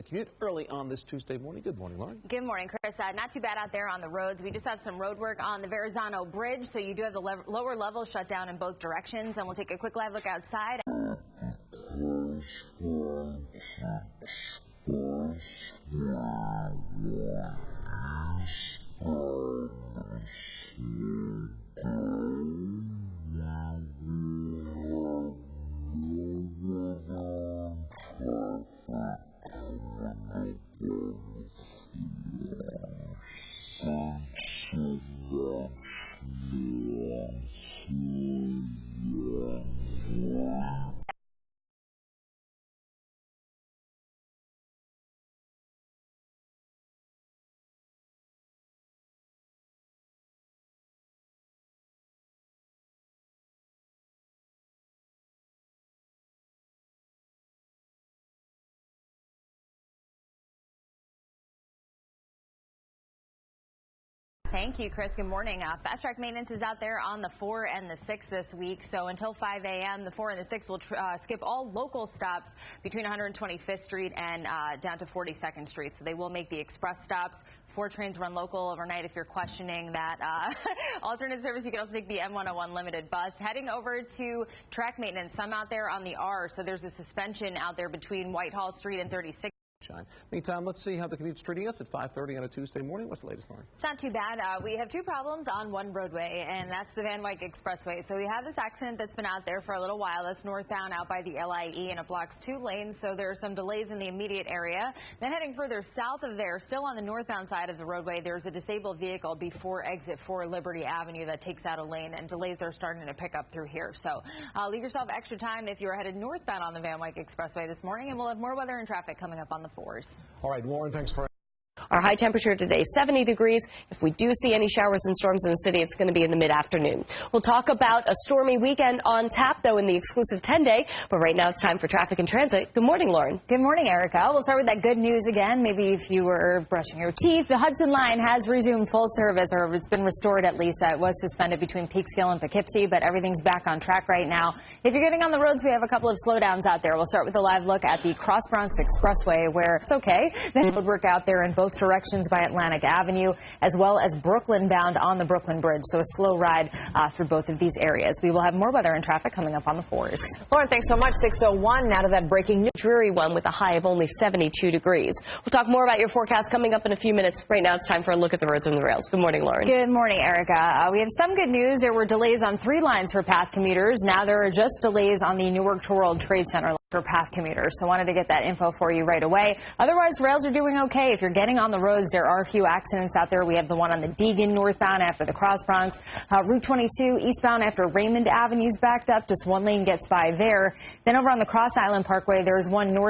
Commute early on this Tuesday morning. Good morning, Lauren. Good morning, Chris. Not too bad out there on the roads. We just have some road work on the Verrazano Bridge, so you do have the lower level shut down in both directions. And we'll take a quick live look outside. Thank you, Chris. Good morning. Fast track maintenance is out there on the 4 and the 6 this week. So until 5 a.m., the 4 and the 6 will skip all local stops between 125th Street and down to 42nd Street. So they will make the express stops. 4 trains run local overnight. If you're questioning that alternate service, you can also take the M101 limited bus. Heading over to track maintenance, some out there on the R. So there's a suspension out there between Whitehall Street and 36th. Meantime, let's see how the commute's treating us at 5:30 on a Tuesday morning. What's the latest, Lauren? It's not too bad. We have 2 problems on one roadway, and that's the Van Wyck Expressway. So we have this accident that's been out there for a little while. That's northbound out by the LIE, and it blocks 2 lanes, so there are some delays in the immediate area. Then heading further south of there, still on the northbound side of the roadway, there's a disabled vehicle before exit 4 Liberty Avenue that takes out a lane, and delays are starting to pick up through here. So leave yourself extra time if you're headed northbound on the Van Wyck Expressway this morning, and we'll have more weather and traffic coming up on the 4s. All right, Lauren, thanks for... Our high temperature today, 70 degrees. If we do see any showers and storms in the city, it's going to be in the mid-afternoon. We'll talk about a stormy weekend on tap, though, in the exclusive 10-day. But right now, it's time for traffic and transit. Good morning, Lauren. Good morning, Erica. We'll start with that good news again. Maybe if you were brushing your teeth, the Hudson Line has resumed full service, or it's been restored at least. It was suspended between Peekskill and Poughkeepsie, but everything's back on track right now. If you're getting on the roads, we have a couple of slowdowns out there. We'll start with a live look at the Cross Bronx Expressway, where it's okay. The road work out there in both directions by Atlantic Avenue, as well as Brooklyn bound on the Brooklyn Bridge. So a slow ride through both of these areas. We will have more weather and traffic coming up on the 4s. Lauren, thanks so much. 6:01 now to that breaking news. Dreary one with a high of only 72 degrees. We'll talk more about your forecast coming up in a few minutes. Right now, it's time for a look at the roads and the rails. Good morning, Lauren. Good morning, Erica. We have some good news. There were delays on 3 lines for PATH commuters. Now there are just delays on the Newark to World Trade Center for PATH commuters. So wanted to get that info for you right away. Otherwise, rails are doing okay. If you're getting on the roads, there are a few accidents out there. We have the one on the Deegan northbound after the Cross Bronx. Route 22 eastbound after Raymond Avenue's backed up. Just 1 lane gets by there. Then over on the Cross Island Parkway, there's one north